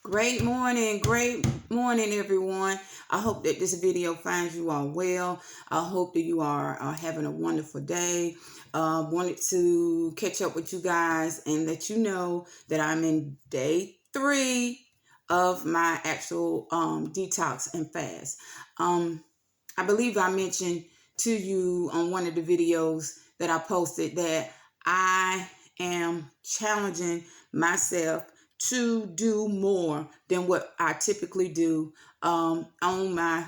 Great morning, everyone. I hope that this video finds you all well. I hope that you are having a wonderful day. Wanted to catch up with you guys and let you know that I'm in day 3 of my actual detox and fast. I believe I mentioned to you on one of the videos that I posted that I am challenging myself to do more than what I typically do on my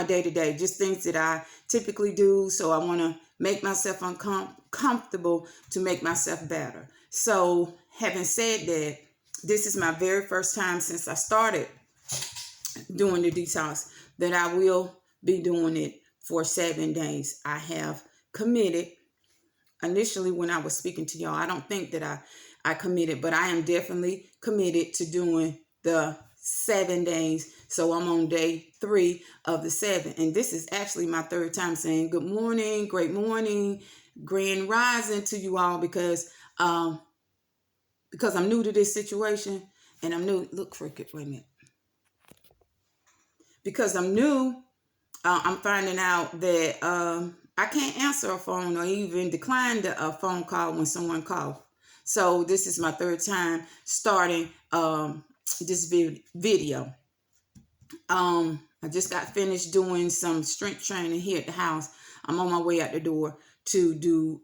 day-to-day, just things that I typically do. So I want to make myself uncomfortable to make myself better. So having said that, this is my very first time since I started doing the detox that I will be doing it for 7 days. I have committed. Initially, when I was speaking to y'all, I don't think that I committed, but I am definitely committed to doing the 7 days. So I'm on day 3 of the 7. And this is actually my third time saying good morning, great morning, grand rising to you all because I'm new to this situation and I'm new. Look, Cricket, wait a minute. Because I'm new, I'm finding out that I can't answer a phone or even decline a phone call when someone calls. So this is my third time starting this video. I just got finished doing some strength training here at the house. I'm on my way out the door to do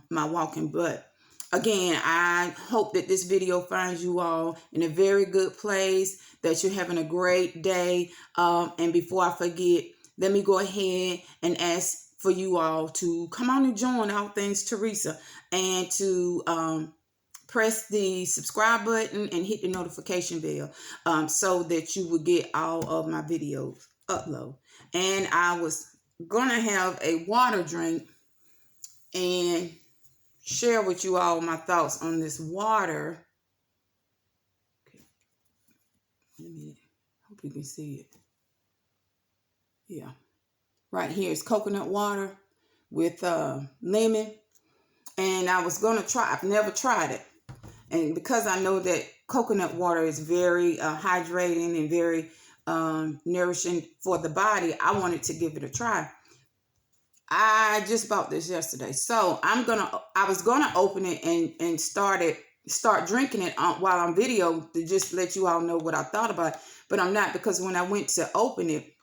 my walking. But again, I hope that this video finds you all in a very good place, that you're having a great day. And before I forget, let me go ahead and ask for you all to come on and join All Things Teresa and to press the subscribe button and hit the notification bell so that you will get all of my videos upload. And I was going to have a water drink and share with you all my thoughts on this water. Okay. Wait a minute. Hope you can see it. Yeah. Right here is coconut water with lemon. And I was going to try. I've never tried it. And because I know that coconut water is very hydrating and very nourishing for the body, I wanted to give it a try. I just bought this yesterday. So I was gonna open it and start drinking it while I'm video to just let you all know what I thought about it. But I'm not, because when I went to open it,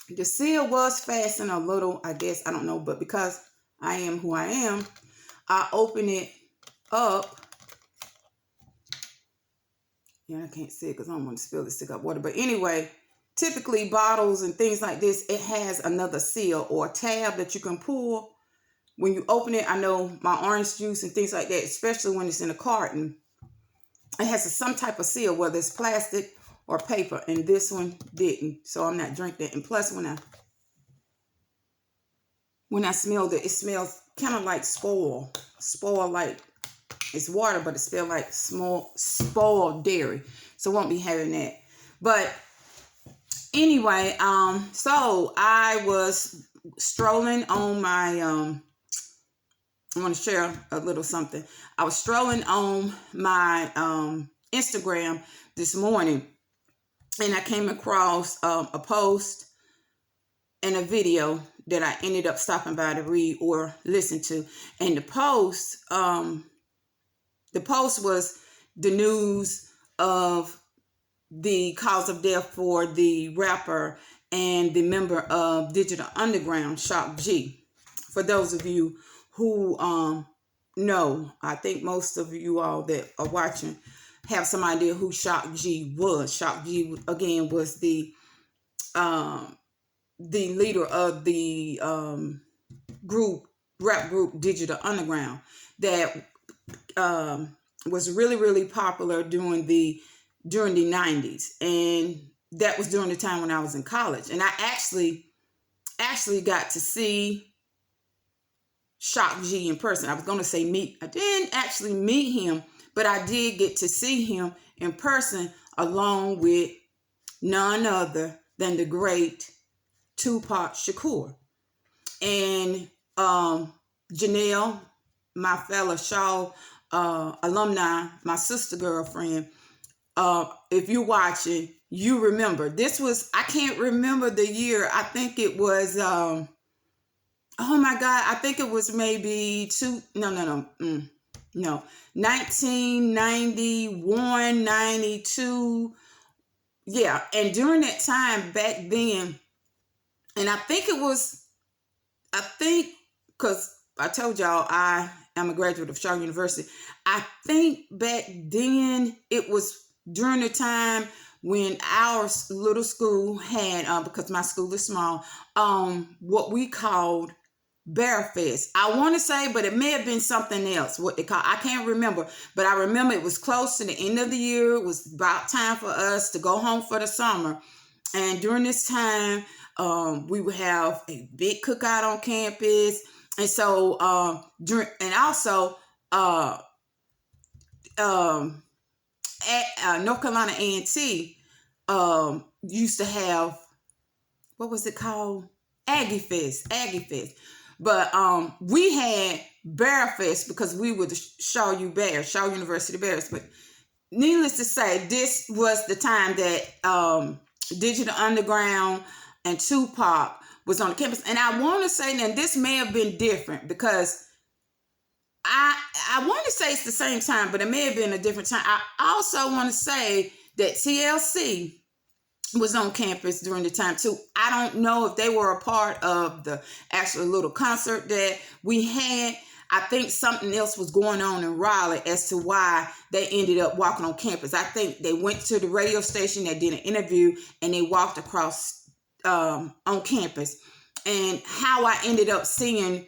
the seal was fastened a little, I guess, I don't know, but because I am who I am, I open it up. Yeah, I can't see it because I don't want to spill the stick up water. But anyway, typically bottles and things like this, it has another seal or tab that you can pull. When you open it, I know my orange juice and things like that, especially when it's in a carton, it has some type of seal, whether it's plastic or paper, and this one didn't. So I'm not drinking it. And plus, when I smelled it, it smells kind of like spoil like it's water, but it smells like spoiled dairy. So I won't be having that. But anyway, so I was strolling on my I want to share a little something. I was strolling on my Instagram this morning, and I came across a post and a video that I ended up stopping by to read or listen to. And the post was the news of the cause of death for the rapper and the member of Digital Underground, Shock G. For those of you who know, I think most of you all that are watching have some idea who Shock G was. Shock G, again, was the leader of the rap group Digital Underground that was really, really popular during the 90s. And that was during the time when I was in college. And I actually got to see Shock G in person. I was going to say meet. I didn't actually meet him, but I did get to see him in person along with none other than the great Tupac Shakur. And Janelle, my fellow Shaw alumni, my sister girlfriend, if you're watching, you remember. This was, I can't remember the year. I think it was, oh my God, I think it was maybe no, 1991, 92. Yeah. And during that time back then, and I think, because I told y'all I am a graduate of Shaw University. I think back then it was during the time when our little school had, because my school is small, what we called Bear Fest. I want to say, but it may have been something else, what they call, I can't remember, but I remember it was close to the end of the year. It was about time for us to go home for the summer. And during this time, we would have a big cookout on campus. And so, at North Carolina A&T, used to have, what was it called? Aggie Fest. But we had Bear Fest because we were the Shaw University Bears. But needless to say, this was the time that Digital Underground and Tupac was on the campus. And I want to say that this may have been different because I want to say it's the same time, but it may have been a different time. I also want to say that TLC was on campus during the time too. I don't know if they were a part of the actual little concert that we had. I think something else was going on in Raleigh as to why they ended up walking on campus. I think they went to the radio station, they did an interview, and they walked across on campus. And how I ended up seeing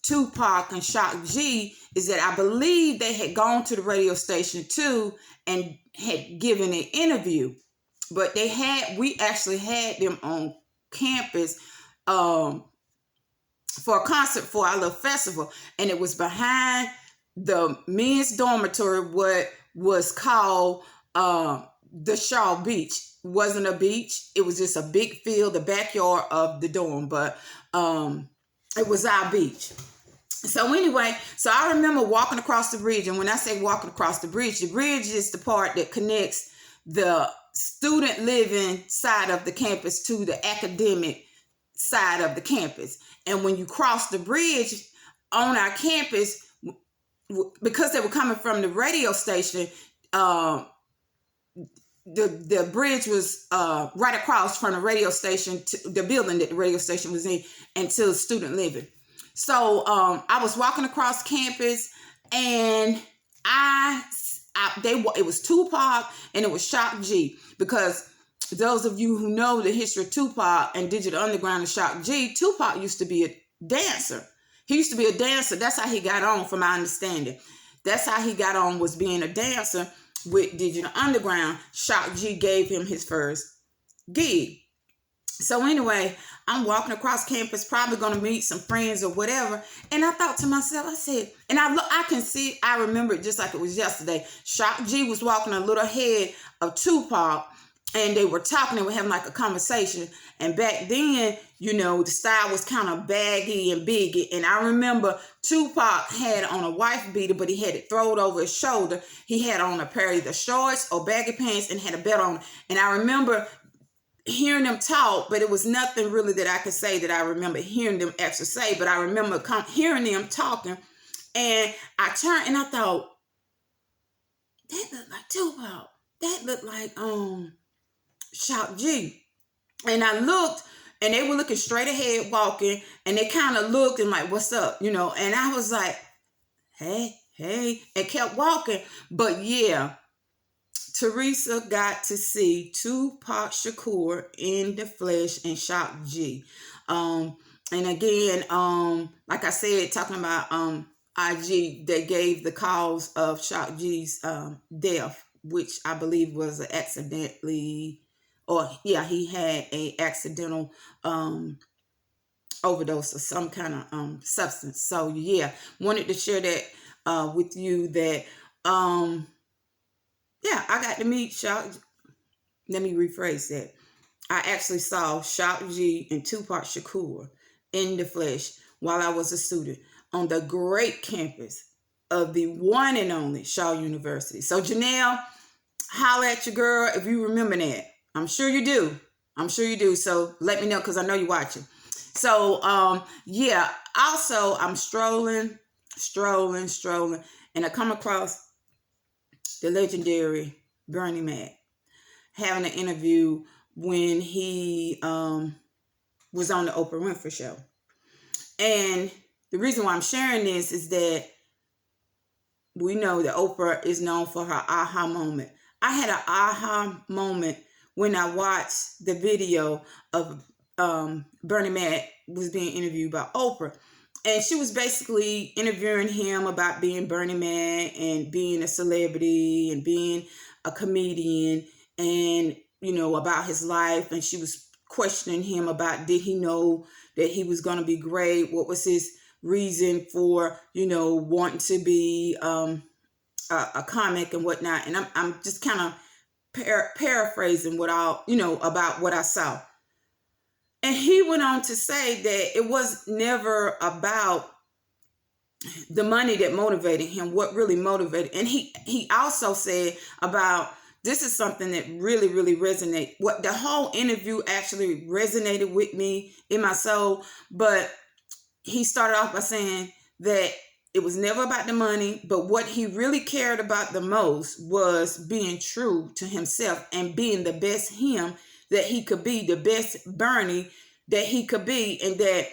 Tupac and Shock G is that I believe they had gone to the radio station too and had given an interview. But we actually had them on campus for a concert for our little festival. And it was behind the men's dormitory, what was called the Shaw Beach. It wasn't a beach. It was just a big field, the backyard of the dorm. But it was our beach. So anyway, so I remember walking across the bridge. And when I say walking across the bridge is the part that connects the student living side of the campus to the academic side of the campus. And when you cross the bridge on our campus, because they were coming from the radio station, the bridge was right across from the radio station to the building that the radio station was in, and to student living. So I was walking across campus, and it was Tupac and it was Shock G. Because those of you who know the history of Tupac and Digital Underground and Shock G, Tupac used to be a dancer. He used to be a dancer. That's how he got on, from my understanding. That's how he got on, was being a dancer with Digital Underground. Shock G gave him his first gig. So anyway, I'm walking across campus, probably going to meet some friends or whatever. And I thought to myself, I said, and I remember it just like it was yesterday. Shock G was walking a little ahead of Tupac, and they were talking, and were having like a conversation. And back then, the style was kind of baggy and biggy. And I remember Tupac had on a wife beater, but he had it thrown over his shoulder. He had on a pair of either shorts or baggy pants and had a belt on. And I remember hearing them talk, but it was nothing really that I could say that I remember hearing them actually say. But I remember hearing them talking, and I turned and I thought, that looked like Tupac. That looked like Shock G. And I looked, and they were looking straight ahead walking, and they kind of looked and like, what's up? And I was like, hey, and kept walking. But yeah, Teresa got to see Tupac Shakur in the flesh and Shock G. And again, like I said, talking about IG, they gave the cause of Shock G's death, which I believe was he had a accidental overdose of some kind of substance. So yeah, wanted to share that with you that I got to meet Shock. Let me rephrase that. I actually saw Shock G and Tupac Shakur in the flesh while I was a student on the great campus of the one and only Shaw University. So Janelle, Holler at your girl if you remember that. I'm sure you do. I'm sure you do. So let me know, because I know you're watching. So yeah. Also, I'm strolling, and I come across the legendary Bernie Mac having an interview when he was on the Oprah Winfrey Show. And the reason why I'm sharing this is that we know that Oprah is known for her aha moment. I had an aha moment when I watched the video of Bernie Mac was being interviewed by Oprah. And she was basically interviewing him about being Bernie Mac and being a celebrity and being a comedian and, about his life. And she was questioning him about, did he know that he was going to be great? What was his reason for, wanting to be a comic and whatnot. And I'm just kind of paraphrasing about what I saw. And he went on to say that it was never about the money that motivated him, what really motivated. And he also said about, this is something that really, really resonated. What the whole interview actually resonated with me in my soul. But he started off by saying that it was never about the money, but what he really cared about the most was being true to himself and being the best him that he could be, the best Bernie that he could be. And that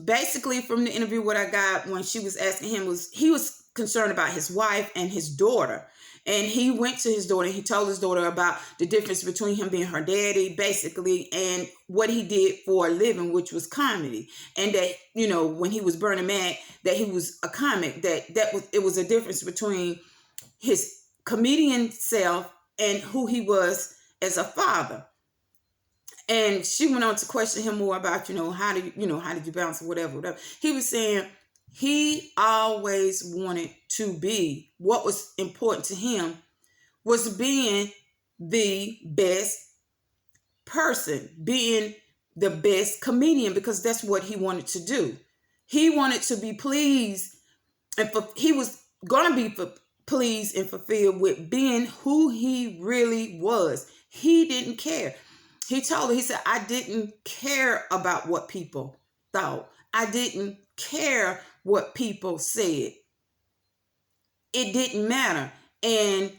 basically from the interview, what I got when she was asking him was, he was concerned about his wife and his daughter. And he went to his daughter and he told his daughter about the difference between him being her daddy, basically, and what he did for a living, which was comedy. And that, when he was Bernie Mac, that he was a comic, it was a difference between his comedian self and who he was as a father. And she went on to question him more about, how did you bounce or whatever. He was saying he always wanted to be, what was important to him was being the best person, being the best comedian, because that's what he wanted to do. He wanted to be pleased, and he was going to be pleased and fulfilled with being who he really was. He didn't care. He told her, he said, I didn't care about what people thought. I didn't care what people said. It didn't matter. And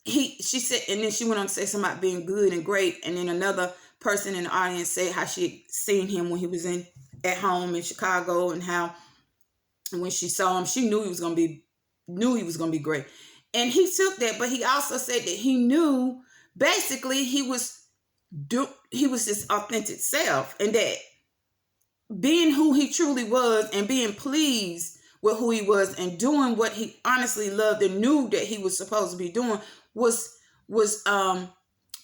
she said, and then she went on to say something about being good and great. And then another person in the audience said how she had seen him when he was at home in Chicago, and how when she saw him, she knew he was going to be great. And he took that, but he also said that he knew basically he was his authentic self, and that being who he truly was and being pleased with who he was and doing what he honestly loved and knew that he was supposed to be doing was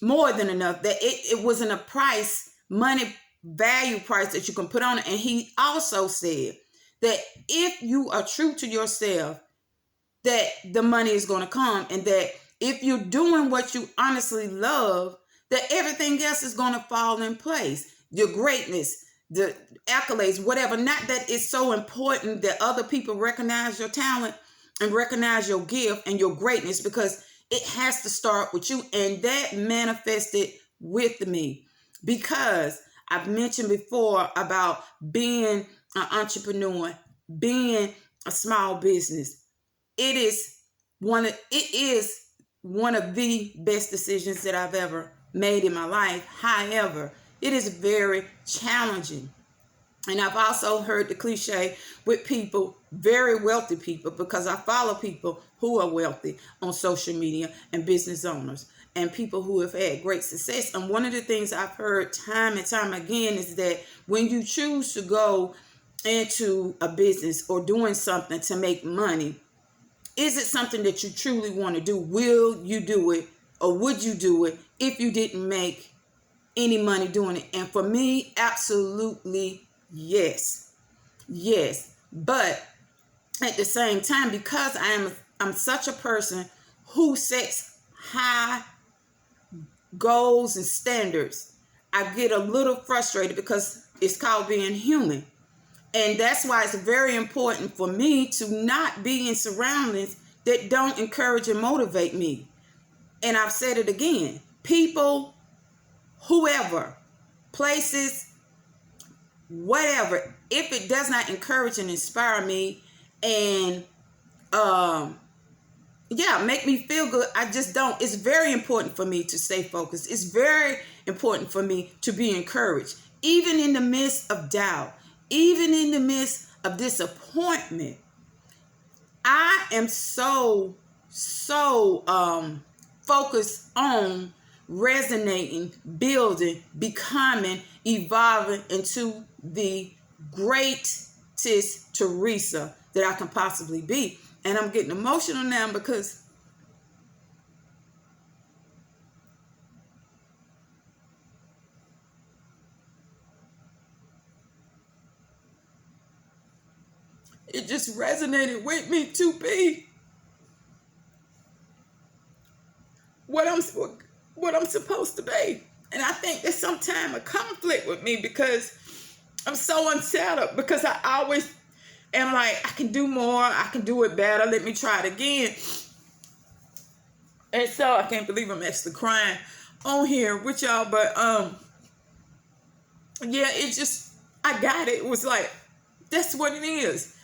more than enough. That it wasn't a money value price that you can put on it. And he also said that if you are true to yourself, that the money is going to come, and that if you're doing what you honestly love, that everything else is going to fall in place. Your greatness, the accolades, whatever. Not that it's so important that other people recognize your talent and recognize your gift and your greatness, because it has to start with you. And that manifested with me, because I've mentioned before about being an entrepreneur, being a small business. It is one of the best decisions that I've ever made in my life. However, it is very challenging. And I've also heard the cliche with people, very wealthy people, because I follow people who are wealthy on social media and business owners and people who have had great success. And one of the things I've heard time and time again is that when you choose to go into a business or doing something to make money, is it something that you truly want to do? Will you do it, or would you do it if you didn't make any money doing it? And for me, absolutely yes. Yes. But at the same time, because I'm such a person who sets high goals and standards, I get a little frustrated, because it's called being human. And that's why it's very important for me to not be in surroundings that don't encourage and motivate me. And I've said it again, people, whoever, places, whatever, if it does not encourage and inspire me and make me feel good, I just don't. It's very important for me to stay focused. It's very important for me to be encouraged, even in the midst of doubt, even in the midst of disappointment. I am so focused on resonating, building, becoming, evolving into the greatest Teresa that I can possibly be. And I'm getting emotional now because it just resonated with me to be what I'm supposed to be. And I think there's sometimes a conflict with me because I'm so unsettled, because I always am like, I can do more, I can do it better, let me try it again. And so I can't believe I'm actually crying on here with y'all, but it just, I got it. It was like, that's what it is.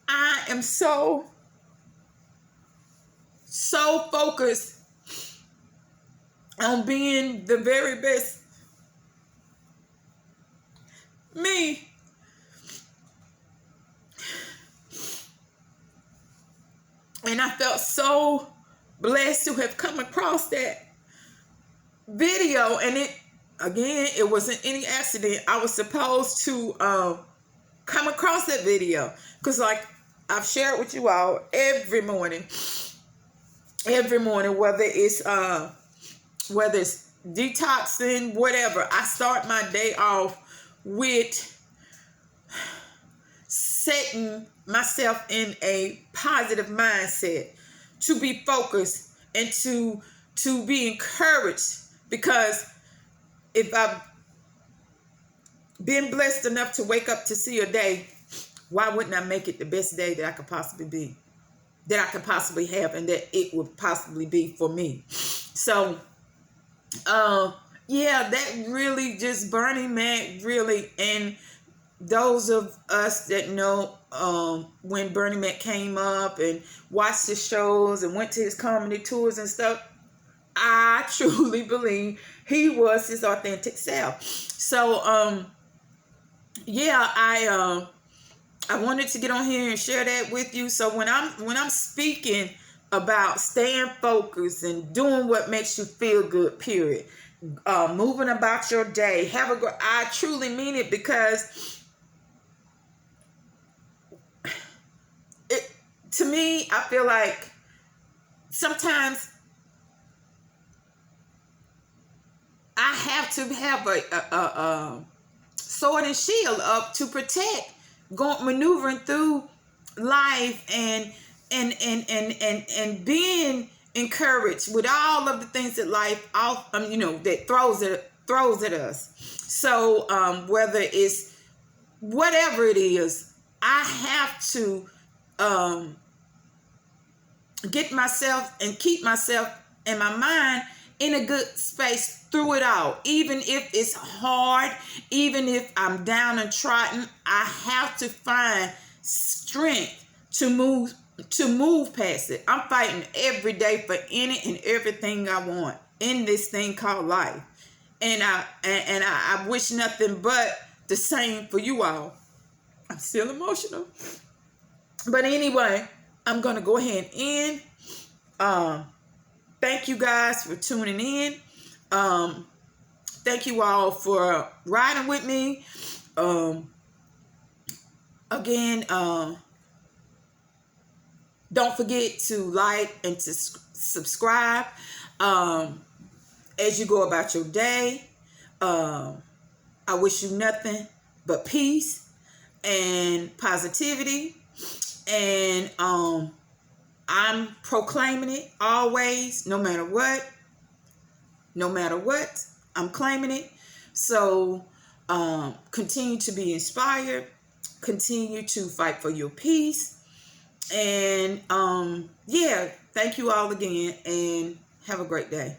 I am so focused on being the very best me. And I felt so blessed to have come across that video. And it wasn't any accident. I was supposed to come across that video because, like I've shared with you all, every morning, whether it's detoxing, whatever, I start my day off with setting myself in a positive mindset, to be focused and to be encouraged. Because if I've been blessed enough to wake up to see a day, why wouldn't I make it the best day that I could possibly be, that I could possibly have, and that it would possibly be for me? So that really just Bernie Mac really, and those of us that know when Bernie Mac came up and watched his shows and went to his comedy tours and stuff, I truly believe he was his authentic self. So I wanted to get on here and share that with you. So when I'm speaking about staying focused and doing what makes you feel good, period, moving about your day, I truly mean it, because to me, I feel like sometimes I have to have a sword and shield up to protect, maneuvering through life and being encouraged with all of the things that life that throws at us. So whether it's whatever it is, I have to get myself and keep myself and my mind in a good space through it all. Even if it's hard, even if I'm down and trodden, I have to find strength to move past it. I'm fighting every day for any and everything I want in this thing called life. And I wish nothing but the same for you all. I'm still emotional. But anyway, I'm going to go ahead and end. Thank you guys for tuning in. Thank you all for riding with me. Again, don't forget to like and to subscribe as you go about your day. I wish you nothing but peace and positivity. And I'm proclaiming it always, no matter what, I'm claiming it. So continue to be inspired, continue to fight for your peace. And thank you all again, and Have a great day.